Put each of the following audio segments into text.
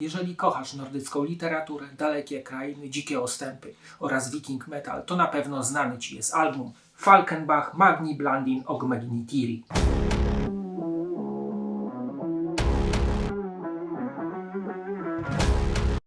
Jeżeli kochasz nordycką literaturę, dalekie krainy, dzikie ostępy oraz viking metal, to na pewno znany Ci jest album Falkenbach Magni Blandin og Magnitiri.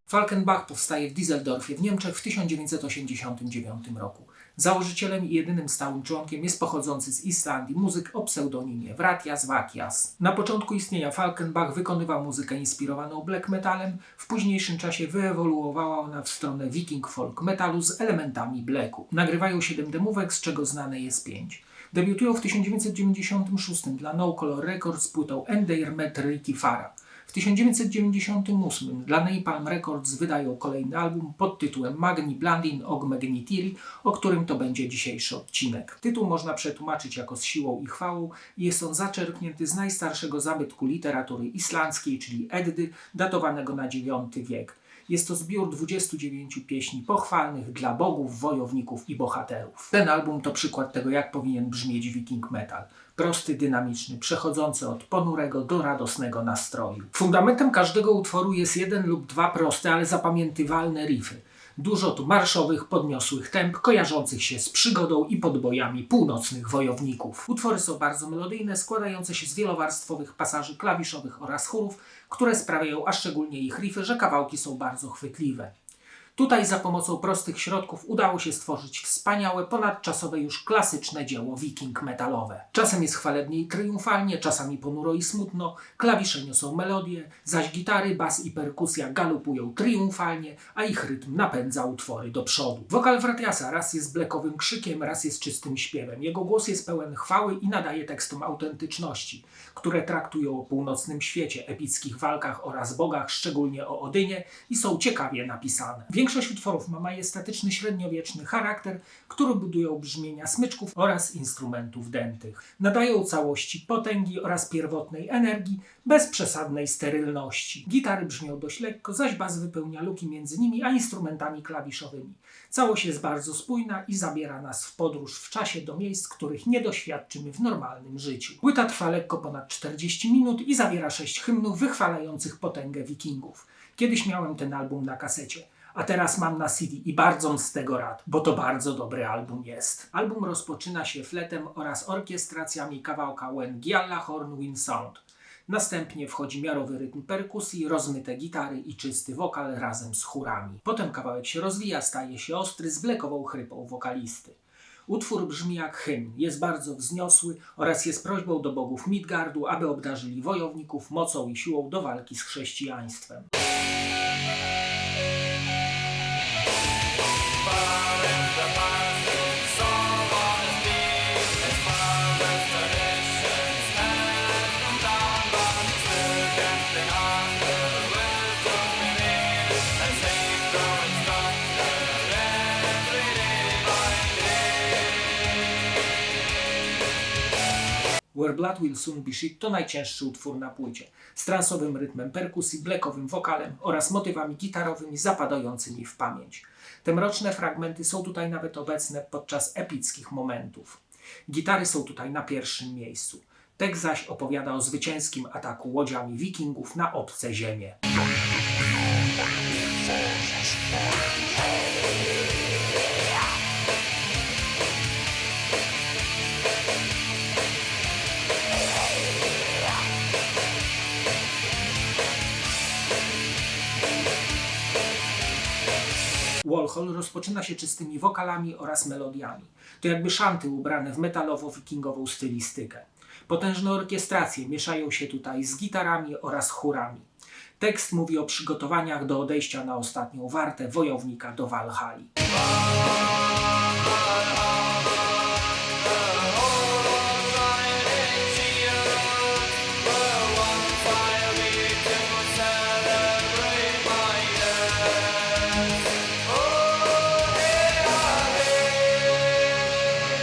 Falkenbach powstaje w Düsseldorfie w Niemczech w 1989 roku. Założycielem i jedynym stałym członkiem jest pochodzący z Islandii muzyk o pseudonimie Wratias Vakias. Na początku istnienia Falkenbach wykonywał muzykę inspirowaną black metalem, w późniejszym czasie wyewoluowała ona w stronę viking folk metalu z elementami blacku. Nagrywają 7 demówek, z czego znane jest 5. Debiutują w 1996 dla No Color Records płytą Endeir Met Rikifara. W 1998 dla Napalm Records wydają kolejny album pod tytułem Magni Blandin og Magnitiri, o którym to będzie dzisiejszy odcinek. Tytuł można przetłumaczyć jako z siłą i chwałą i jest on zaczerpnięty z najstarszego zabytku literatury islandzkiej, czyli Eddy, datowanego na IX wiek. Jest to zbiór 29 pieśni pochwalnych dla bogów, wojowników i bohaterów. Ten album to przykład tego, jak powinien brzmieć viking metal. Prosty, dynamiczny, przechodzący od ponurego do radosnego nastroju. Fundamentem każdego utworu jest jeden lub dwa proste, ale zapamiętywalne riffy. Dużo tu marszowych, podniosłych temp, kojarzących się z przygodą i podbojami północnych wojowników. Utwory są bardzo melodyjne, składające się z wielowarstwowych pasaży klawiszowych oraz chórów, które sprawiają, a szczególnie ich riffy, że kawałki są bardzo chwytliwe. Tutaj za pomocą prostych środków udało się stworzyć wspaniałe, ponadczasowe już klasyczne dzieło viking metalowe. Czasem jest chwalebnie i triumfalnie, czasami ponuro i smutno, klawisze niosą melodię, zaś gitary, bas i perkusja galopują triumfalnie, a ich rytm napędza utwory do przodu. Wokal Wratiasa raz jest blackowym krzykiem, raz jest czystym śpiewem. Jego głos jest pełen chwały i nadaje tekstom autentyczności, które traktują o północnym świecie, epickich walkach oraz bogach, szczególnie o Odynie, i są ciekawie napisane. Większość utworów ma majestatyczny, średniowieczny charakter, który budują brzmienia smyczków oraz instrumentów dętych. Nadają całości potęgi oraz pierwotnej energii, bez przesadnej sterylności. Gitary brzmią dość lekko, zaś bas wypełnia luki między nimi a instrumentami klawiszowymi. Całość jest bardzo spójna i zabiera nas w podróż w czasie do miejsc, których nie doświadczymy w normalnym życiu. Płyta trwa lekko ponad 40 minut i zawiera 6 hymnów wychwalających potęgę wikingów. Kiedyś miałem ten album na kasecie, a teraz mam na CD i bardzo z tego rad, bo to bardzo dobry album jest. Album rozpoczyna się fletem oraz orkiestracjami kawałka When Gjallahorn Win Sound. Następnie wchodzi miarowy rytm perkusji, rozmyte gitary i czysty wokal razem z chórami. Potem kawałek się rozwija, staje się ostry z blackową chrypą wokalisty. Utwór brzmi jak hymn, jest bardzo wzniosły oraz jest prośbą do bogów Midgardu, aby obdarzyli wojowników mocą i siłą do walki z chrześcijaństwem. Where Blood Will Soon Be Shed to najcięższy utwór na płycie, z transowym rytmem perkusji, blackowym wokalem oraz motywami gitarowymi zapadającymi w pamięć. Te mroczne fragmenty są tutaj nawet obecne podczas epickich momentów. Gitary są tutaj na pierwszym miejscu. Tekst zaś opowiada o zwycięskim ataku łodziami wikingów na obce ziemie. Walhall rozpoczyna się czystymi wokalami oraz melodiami. To jakby szanty ubrane w metalowo-wikingową stylistykę. Potężne orkiestracje mieszają się tutaj z gitarami oraz chórami. Tekst mówi o przygotowaniach do odejścia na ostatnią wartę wojownika do Walhalli.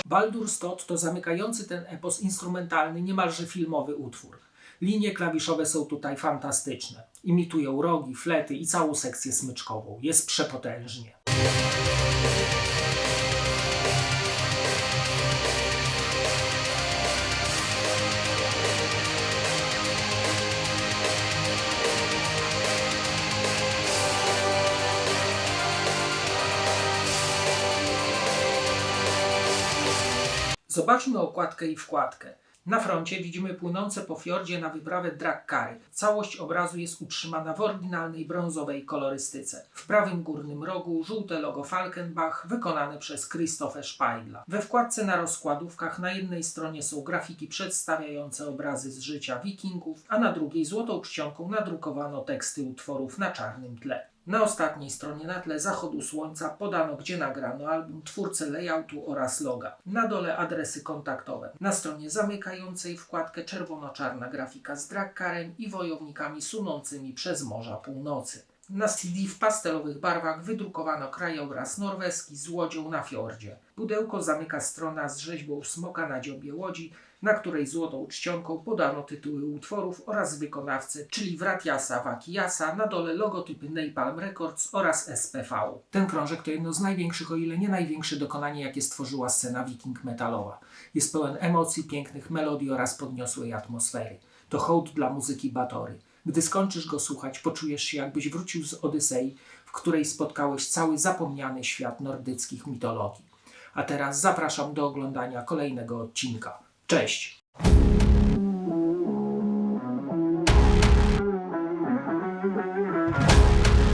Baldur's Tod to zamykający ten epos instrumentalny, niemalże filmowy utwór. Linie klawiszowe są tutaj fantastyczne. Imitują rogi, flety i całą sekcję smyczkową. Jest przepotężnie. Zobaczmy okładkę i wkładkę. Na froncie widzimy płynące po fiordzie na wyprawę Drakkary. Całość obrazu jest utrzymana w oryginalnej brązowej kolorystyce. W prawym górnym rogu żółte logo Falkenbach wykonane przez Christopher Speidla. We wkładce na rozkładówkach na jednej stronie są grafiki przedstawiające obrazy z życia wikingów, a na drugiej złotą czcionką nadrukowano teksty utworów na czarnym tle. Na ostatniej stronie na tle zachodu słońca podano, gdzie nagrano album, twórcę layoutu oraz loga. Na dole adresy kontaktowe. Na stronie zamykającej wkładkę czerwono-czarna grafika z Drakkarem i wojownikami sunącymi przez Morza Północy. Na CD w pastelowych barwach wydrukowano krajobraz norweski z łodzią na fiordzie. Pudełko zamyka strona z rzeźbą smoka na dziobie łodzi, na której złotą czcionką podano tytuły utworów oraz wykonawcę, czyli Wratiasa Wakiasa, na dole logotypy Napalm Records oraz SPV. Ten krążek to jedno z największych, o ile nie największe dokonanie, jakie stworzyła scena wiking metalowa. Jest pełen emocji, pięknych melodii oraz podniosłej atmosfery. To hołd dla muzyki Batory. Gdy skończysz go słuchać, poczujesz się, jakbyś wrócił z Odysei, w której spotkałeś cały zapomniany świat nordyckich mitologii. A teraz zapraszam do oglądania kolejnego odcinka. Cześć!